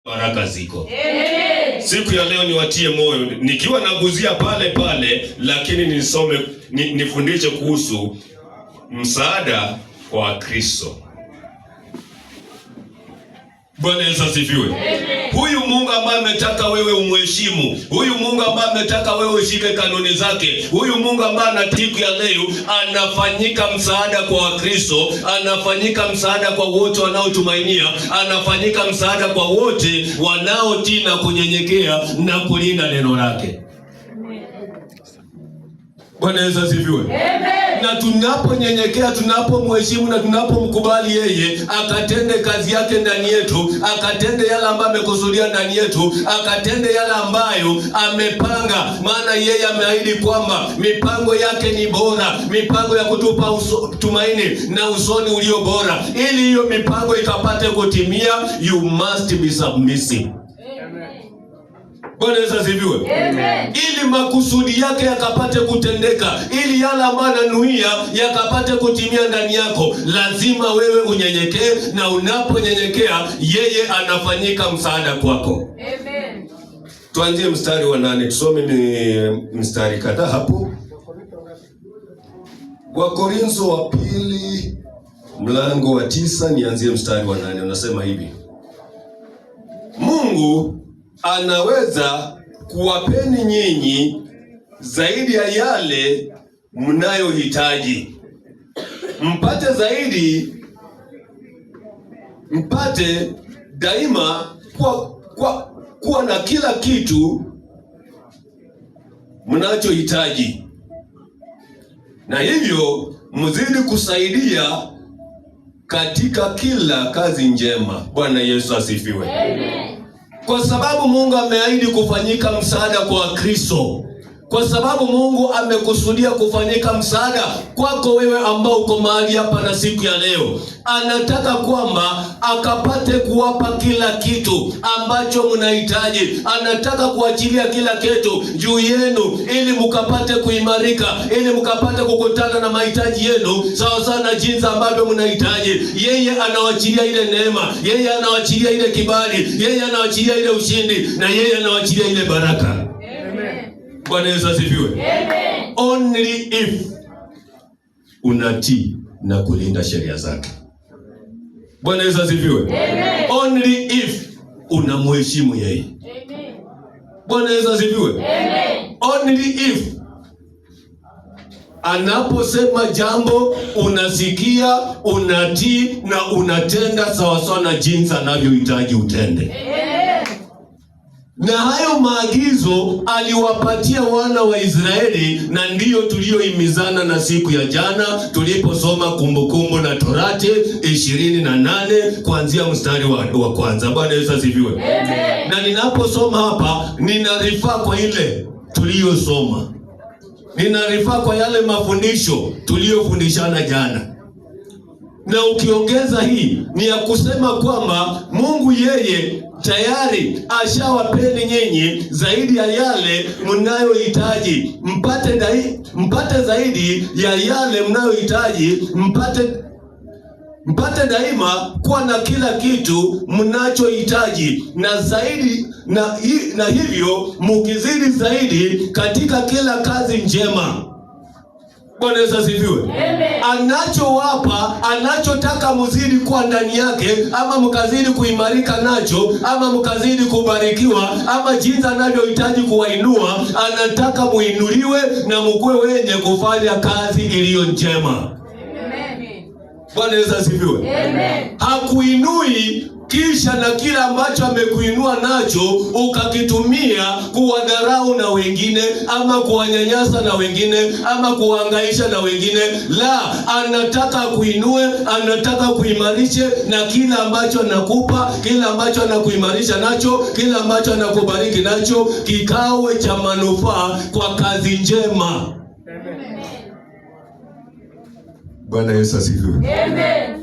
Baraka ziko. Siku ya leo niwatie moyo nikiwa naguzia pale pale, lakini nifundishe kuhusu msaada kwa Kristo. Bwana Yesu asifiwe. Huyu Mungu ambaye ametaka wewe umheshimu, huyu Mungu ambaye ametaka wewe ushike kanuni zake, huyu Mungu ambaye na siku ya leo anafanyika msaada kwa Wakristo, anafanyika msaada kwa wote wanaotumainia, anafanyika msaada kwa wote wanaotii na kunyenyekea na kulinda neno lake. Bwana Yesu asifiwe. Na tunaponyenyekea, tunapomheshimu na tunapomkubali yeye akatende kazi yake ndani yetu, akatende yale ambayo amekusudia ndani yetu, akatende yale ambayo amepanga, maana yeye ameahidi kwamba mipango yake ni bora, mipango ya kutupa tumaini na usoni ulio bora. Ili hiyo mipango ikapate kutimia, you must be submissive. Bwana Yesu asifiwe. Ili makusudi yake yakapate kutendeka, ili yale ambayo ananuia yakapate kutimia ndani yako, lazima wewe unyenyekee, na unaponyenyekea yeye anafanyika msaada kwako. Amen. Tuanzie mstari wa 8, tusome mstari kadhaa hapo. Wakorintho wa pili mlango wa 9, nianzie mstari wa 8, unasema hivi: Mungu anaweza kuwapeni nyinyi zaidi ya yale mnayohitaji, mpate daima kuwa na kila kitu mnachohitaji, na hivyo mzidi kusaidia katika kila kazi njema. Bwana Yesu asifiwe. Amen. Kwa sababu Mungu ameahidi kufanyika msaada kwa Kristo, kwa sababu Mungu amekusudia kufanyika msaada kwako wewe ambao uko mahali hapa na siku ya leo, anataka kwamba akapate kuwapa kila kitu ambacho mnahitaji. Anataka kuachilia kila kitu juu yenu ili mkapate kuimarika, ili mkapate kukutana na mahitaji yenu sawa sawa na jinsi ambavyo mnahitaji. Yeye anawachilia ile neema, yeye anawachilia ile kibali, yeye anawachilia ile ushindi, na yeye anawachilia ile baraka. Amen. Bwana Yesu asifiwe. Amen. Only if unatii na kulinda sheria zake. Bwana Yesu asifiwe. Amen. Only if unamheshimu yeye. Amen. Bwana Yesu asifiwe. Amen. Only if anaposema jambo unasikia, unatii na unatenda sawa sawa na jinsi anavyohitaji utende. Amen. Na hayo maagizo aliwapatia wana wa Israeli, na ndiyo tuliohimizana na siku ya jana tuliposoma Kumbukumbu la Torati 28 kuanzia mstari wa kwanza. Bwana Yesu asifiwe. Amen. Na ninaposoma hapa ninarifaa kwa ile tuliyosoma, ninarifaa kwa yale mafundisho tuliyofundishana jana. Na ukiongeza hii ni ya kusema kwamba Mungu yeye tayari ashawapeni nyinyi zaidi ya yale mnayohitaji, mpate zaidi ya yale mnayohitaji, mpate daima kuwa na kila kitu mnachohitaji, na zaidi na hivyo mukizidi zaidi katika kila kazi njema. Bwana Yesu asifiwe. Anachowapa, anachotaka mzidi kuwa ndani yake, ama mkazidi kuimarika nacho, ama mkazidi kubarikiwa, ama jinsi anavyohitaji kuwainua, anataka muinuliwe na mkue wenye kufanya kazi iliyo njema. Amen. Bwana Yesu asifiwe. Amen. Hakuinui kisha na kila ambacho amekuinua nacho ukakitumia kuwadharau na wengine, ama kuwanyanyasa na wengine, ama kuhangaisha na wengine. La, anataka kuinue, anataka kuimarishe, na kila ambacho anakupa, kila ambacho anakuimarisha nacho, kila ambacho anakubariki nacho kikawe cha manufaa kwa kazi njema. Amen. Bwana Yesu asifiwe. Amen.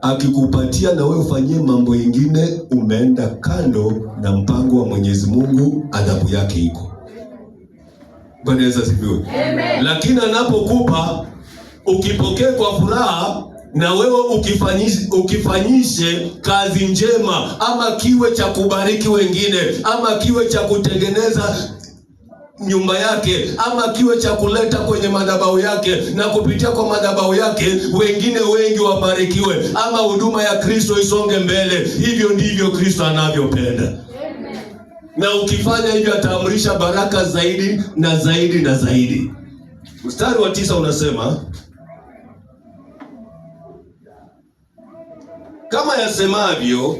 Akikupatia na wewe ufanyie mambo mengine, umeenda kando na mpango wa Mwenyezi Mungu, adhabu yake iko. Bwana Yesu asifiwe. Amen. Lakini anapokupa ukipokea kwa furaha, na wewe ukifanyishe kazi njema, ama kiwe cha kubariki wengine, ama kiwe cha kutengeneza nyumba yake, ama kiwe cha kuleta kwenye madhabahu yake, na kupitia kwa madhabahu yake wengine wengi wabarikiwe, ama huduma ya Kristo isonge mbele. Hivyo ndivyo Kristo anavyopenda. Amen. Na ukifanya hivyo ataamrisha baraka zaidi na zaidi na zaidi. Mstari wa 9 unasema, kama yasemavyo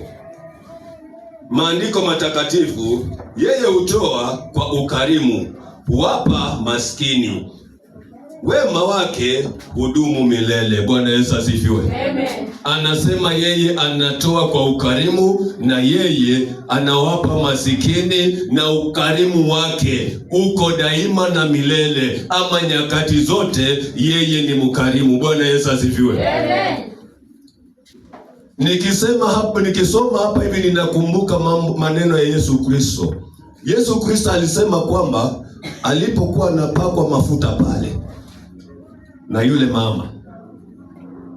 maandiko matakatifu, yeye hutoa kwa ukarimu, huwapa maskini, wema wake hudumu milele. Bwana Yesu asifiwe. Amen. Anasema yeye anatoa kwa ukarimu, na yeye anawapa masikini, na ukarimu wake uko daima na milele, ama nyakati zote yeye ni mkarimu. Bwana Yesu asifiwe. Amen. Nikisoma hapa hivi ninakumbuka maneno ya Yesu Kristo. Yesu Kristo alisema kwamba alipokuwa anapakwa mafuta pale na yule mama.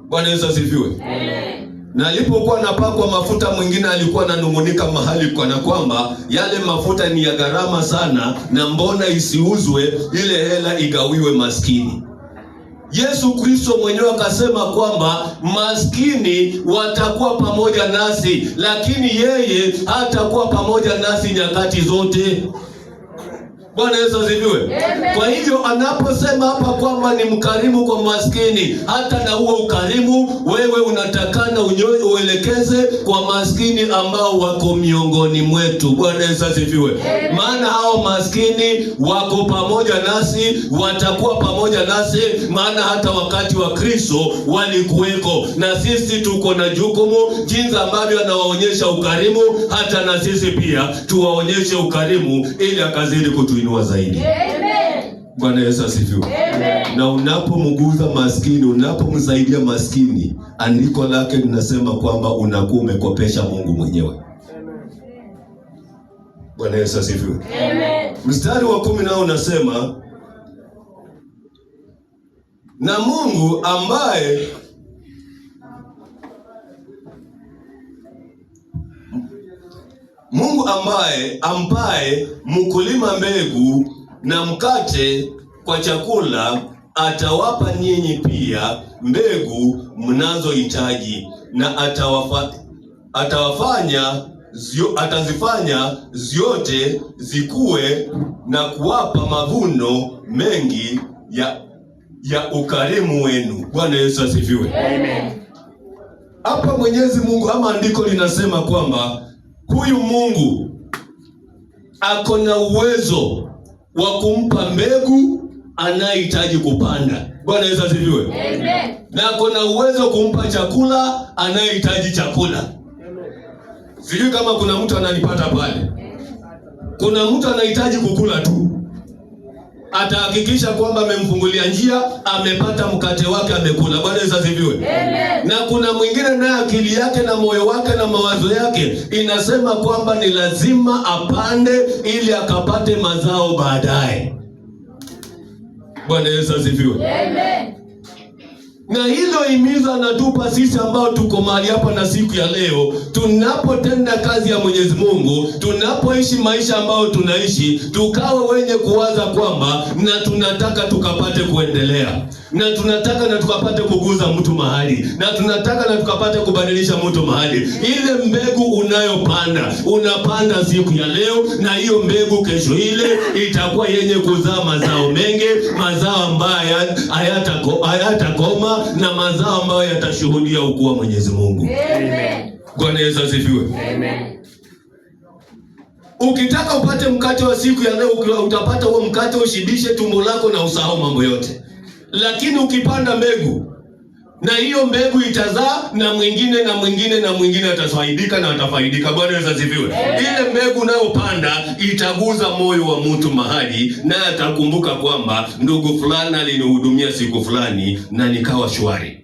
Bwana Yesu asifiwe. Amen. Na alipokuwa anapakwa mafuta, mwingine alikuwa ananungunika mahali kana kwamba yale mafuta ni ya gharama sana, na mbona isiuzwe ile hela igawiwe maskini. Yesu Kristo mwenyewe akasema kwamba maskini watakuwa pamoja nasi, lakini yeye hatakuwa pamoja nasi nyakati zote. Bwana Yesu asifiwe. Kwa hivyo anaposema hapa kwamba ni mkarimu kwa maskini, hata na huo ukarimu wewe unatakana uelekeze kwa maskini ambao wako miongoni mwetu. Bwana Yesu asifiwe. Maana hao maskini wako pamoja nasi, watakuwa pamoja nasi, maana hata wakati wa Kristo walikuweko, na sisi tuko na jukumu jinsi ambavyo anawaonyesha ukarimu, hata na sisi pia tuwaonyeshe ukarimu ili akazidi kutuinua zaidi. Amen. Bwana Yesu asifiwe. Amen. Na unapomguza maskini, unapomsaidia maskini, andiko lake linasema kwamba unakuwa umekopesha Mungu mwenyewe. Bwana Yesu asifiwe. Amen. Mstari wa 10 nao unasema, na Mungu ambaye ampaye mkulima mbegu na mkate kwa chakula, atawapa nyinyi pia mbegu mnazohitaji, na atazifanya zote zikue, na kuwapa mavuno mengi ya ukarimu wenu. Bwana Yesu asifiwe. Amen. Hapa Mwenyezi Mungu, ama andiko linasema kwamba huyu Mungu ako na uwezo wa kumpa mbegu anayehitaji kupanda. Bwana Yesu asifiwe. Amen. Na ako na uwezo kumpa chakula anayehitaji chakula. Sijui kama kuna mtu ananipata pale. Kuna mtu anahitaji kukula tu, atahakikisha kwamba amemfungulia njia, amepata mkate wake, amekula. Bwana Yesu asifiwe. Amen. Na kuna mwingine naye akili yake na moyo wake na mawazo yake inasema kwamba ni lazima apande ili akapate mazao baadaye. Bwana Yesu asifiwe. Amen. Na hilo himizo anatupa sisi ambao tuko mahali hapa na siku ya leo, tunapotenda kazi ya Mwenyezi Mungu, tunapoishi maisha ambayo tunaishi, tukawa wenye kuwaza kwamba na tunataka tukapate kuendelea, na tunataka na tukapate kuguza mtu mahali, na tunataka na tukapate kubadilisha mtu mahali. Ile mbegu unapanda siku ya leo, na hiyo mbegu kesho ile itakuwa yenye kuzaa mazao mengi, mazao ambayo hayatakoma, na mazao ambayo yatashuhudia ukuu wa Mwenyezi Mungu. Amen. Bwana Yesu asifiwe. Amen. Ukitaka upate mkate wa siku ya leo, utapata huo mkate, ushibishe tumbo lako na usahau mambo yote. Lakini ukipanda mbegu, na hiyo mbegu itazaa, na mwingine na mwingine na mwingine atafaidika na atafaidika. Bwana Yesu asifiwe. Ile mbegu unayopanda itaguza moyo wa mtu mahali, na atakumbuka kwamba ndugu fulani alinihudumia siku fulani na nikawa shwari.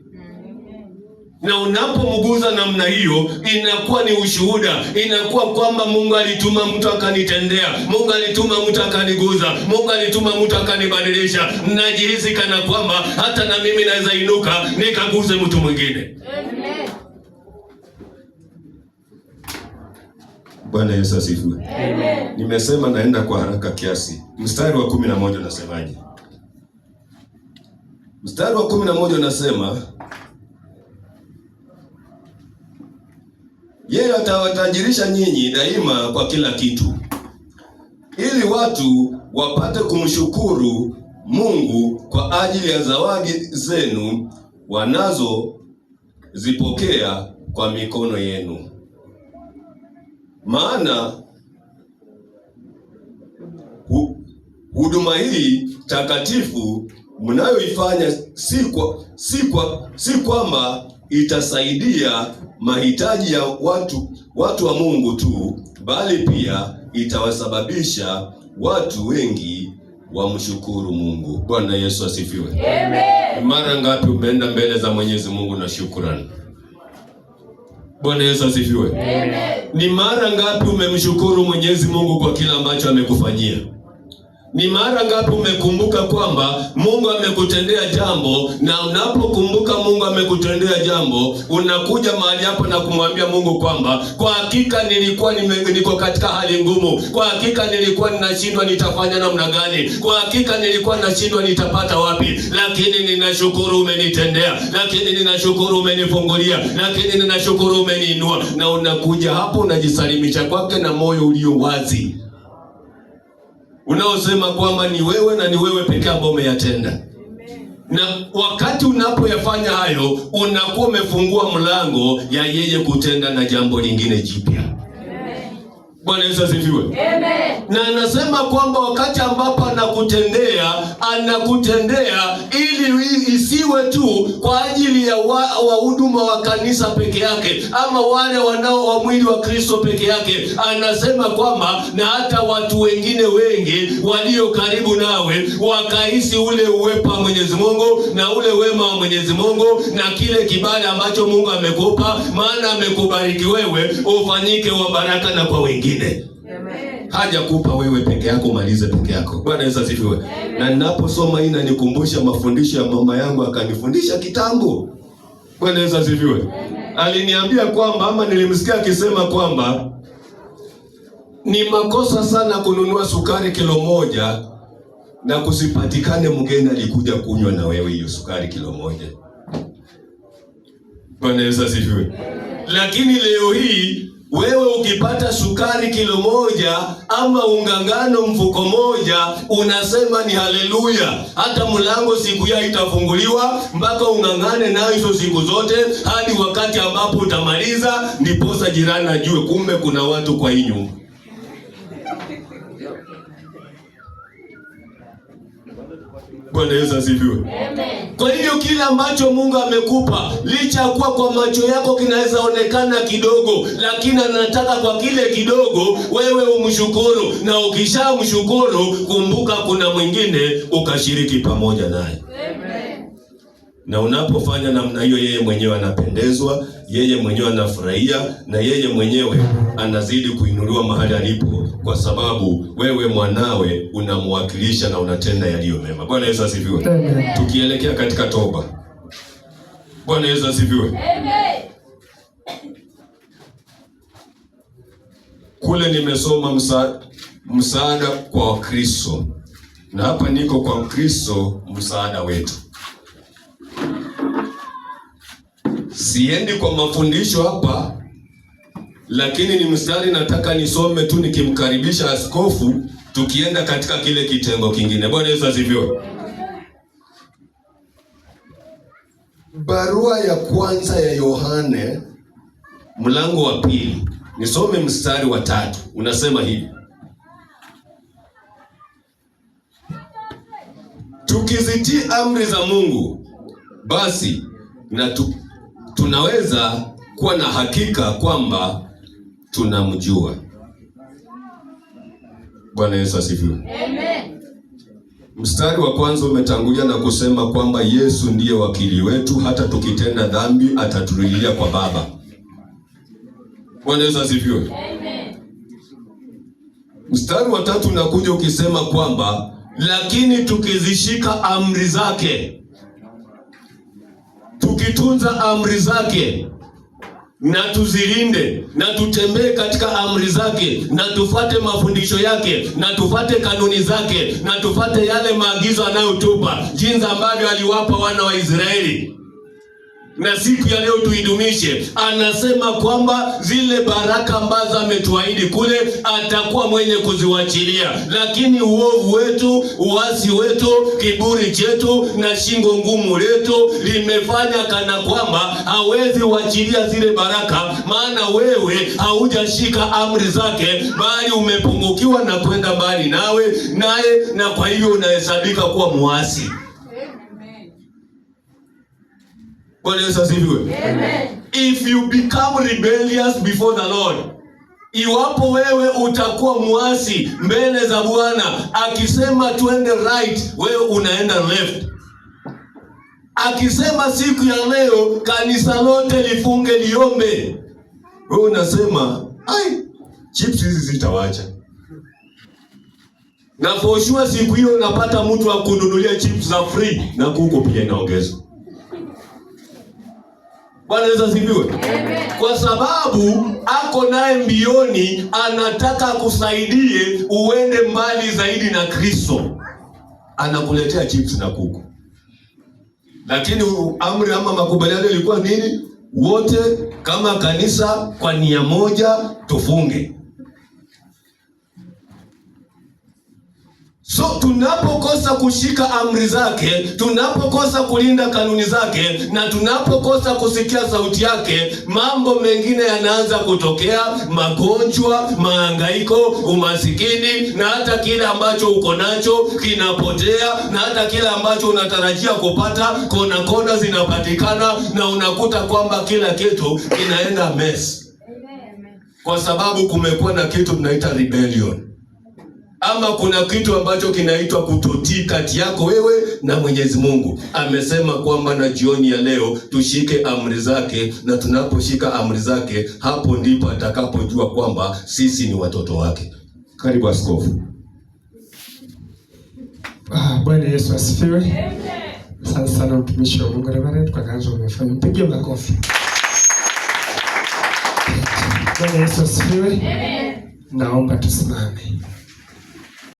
Na unapomguza namna hiyo, inakuwa ni ushuhuda, inakuwa kwamba Mungu alituma mtu akanitendea, Mungu alituma mtu akaniguza, Mungu alituma mtu akanibadilisha. Najihisi kana kwamba hata na mimi naweza inuka nikaguze mtu mwingine. Amen. Bwana Yesu asifiwe. Amen. Nimesema naenda kwa haraka kiasi. Mstari wa 11 unasemaje? Mstari wa 11 unasema, yeye atawatajirisha nyinyi daima kwa kila kitu, ili watu wapate kumshukuru Mungu kwa ajili ya zawadi zenu wanazozipokea kwa mikono yenu. Maana huduma hii takatifu mnayoifanya si kwamba itasaidia mahitaji ya watu wa Mungu tu, bali pia itawasababisha watu wengi wamshukuru Mungu. Bwana Yesu asifiwe. Amen. Mara ngapi umeenda mbele za Mwenyezi Mungu na shukrani? Bwana Yesu asifiwe. Amen. Ni mara ngapi umemshukuru Mwenyezi Mungu kwa kila ambacho amekufanyia? Ni mara ngapi umekumbuka kwamba Mungu amekutendea jambo, na unapokumbuka Mungu amekutendea jambo, unakuja mahali hapo na kumwambia Mungu kwamba kwa hakika nilikuwa niko katika hali ngumu, kwa hakika nilikuwa ninashindwa nitafanya namna gani, kwa hakika nilikuwa ninashindwa nitapata wapi, lakini ninashukuru umenitendea, lakini ninashukuru umenifungulia, lakini ninashukuru umeniinua. Na unakuja hapo unajisalimisha kwake na moyo ulio wazi, unaosema kwamba ni wewe na ni wewe pekee ambao umeyatenda. Amen. Na wakati unapoyafanya hayo, unakuwa umefungua mlango ya yeye kutenda na jambo lingine jipya. Amen. Bwana Yesu asifiwe. Amen. Na anasema kwamba wakati ambapo anakutendea ili isiwe tu kwa ajili ya wahuduma wa kanisa peke yake, ama wale wanao wa mwili wa Kristo peke yake. Anasema kwamba na hata watu wengine wengi walio karibu nawe wakahisi ule uwepo wa Mwenyezi Mungu na ule wema wa Mwenyezi Mungu na kile kibali ambacho Mungu amekupa, maana amekubariki wewe ufanyike wa baraka na kwa wengine. Amen. Haja kupa wewe peke yako malize peke yako. Bwana Yesu asifiwe. Na ninaposoma hii inanikumbusha mafundisho ya mama yangu, akanifundisha kitambo. Bwana Yesu asifiwe. Aliniambia kwamba, ama nilimsikia akisema kwamba ni makosa sana kununua sukari kilo 1 na kusipatikane mgeni alikuja kunywa na wewe hiyo sukari kilo 1. Bwana Yesu asifiwe. Lakini leo hii wewe ukipata sukari kilo 1 ama ungangano mfuko 1, unasema ni haleluya. Hata mlango siku ya itafunguliwa mpaka ungangane nayo hizo siku zote hadi wakati ambapo utamaliza, ndiposa jirani ajue kumbe kuna watu kwa hii nyumba. Bwana Yesu asifiwe. Amen. Kwa hivyo kila ambacho Mungu amekupa, licha kuwa kwa macho yako kinaweza onekana kidogo, lakini anataka kwa kile kidogo wewe umshukuru, na ukishamshukuru kumbuka kuna mwingine ukashiriki pamoja naye. Amen. Na unapofanya namna hiyo, yeye mwenyewe anapendezwa, yeye mwenyewe anafurahia, na yeye mwenyewe anazidi kuinuliwa mahali alipo, kwa sababu wewe mwanawe unamwakilisha na unatenda yaliyo mema. Bwana Yesu asifiwe. Amen. Tukielekea katika toba. Bwana Yesu asifiwe. Amen. Kule nimesoma msaada kwa Wakristo, na hapa niko kwa Kristo msaada wetu. Siendi kwa mafundisho hapa, lakini ni mstari nataka nisome tu nikimkaribisha askofu, tukienda katika kile kitengo kingine. Bwana Yesu asifiwe. Barua ya kwanza ya Yohane mlango wa 2, nisome mstari wa 3. Unasema hivi: tukizitii amri za Mungu, basi na tunaweza kuwa na hakika kwamba tunamjua. Bwana Yesu asifiwe. Amen. Mstari wa kwanza umetangulia na kusema kwamba Yesu ndiye wakili wetu, hata tukitenda dhambi ataturudia kwa Baba. Bwana Yesu asifiwe. Amen. Mstari wa tatu unakuja ukisema kwamba lakini tukizishika amri zake, tukitunza amri zake na tuzilinde na tutembee katika amri zake na tufate mafundisho yake na tufate kanuni zake na tufate yale maagizo anayotupa, jinsi ambavyo aliwapa wana wa Israeli, na siku ya leo tuidumishe. Anasema kwamba zile baraka ambazo ametuahidi kule atakuwa mwenye kuziwachilia, lakini uovu wetu, uasi wetu, kiburi chetu na shingo ngumu letu limefanya kana kwamba hawezi wachilia zile baraka, maana wewe haujashika amri zake, bali umepungukiwa na kwenda mbali naye, na kwa hiyo unahesabika kuwa muasi. Bwana Yesu asifiwe. Amen. If you become rebellious before the Lord, iwapo wewe utakuwa muasi mbele za Bwana, akisema twende right, wewe unaenda left. Akisema siku ya leo kanisa lote lifunge liombe, wewe unasema chips hizi zitawacha. Na for sure siku hiyo unapata mtu akununulia chips za free na kuko pia inaongezwa. Bwana Yesu asifiwe. Kwa sababu ako naye mbioni, anataka kusaidie uende mbali zaidi na Kristo, anakuletea chips na kuku. Lakini amri ama makubaliano ilikuwa nini? Wote kama kanisa kwa nia moja tufunge. So tunapokosa kushika amri zake, tunapokosa kulinda kanuni zake, na tunapokosa kusikia sauti yake, mambo mengine yanaanza kutokea: magonjwa, mahangaiko, umasikini, na hata kile ambacho uko nacho kinapotea, na hata kile ambacho unatarajia kupata, kona zinapatikana, na unakuta kwamba kila kitu kinaenda mess. Kwa sababu kumekuwa na kitu tunaita rebellion. Ama kuna kitu ambacho kinaitwa kutotii kati yako wewe na Mwenyezi Mungu. Amesema kwamba na jioni ya leo tushike amri zake, na tunaposhika amri zake, hapo ndipo atakapojua kwamba sisi ni watoto wake. Karibu askofu. Bwana Yesu asifiwe. Amen. Sana mtumishi wa Mungu Reverend kwa kazi umefanya. Mpigie makofi. Bwana Yesu asifiwe. Amen. Naomba tusimame.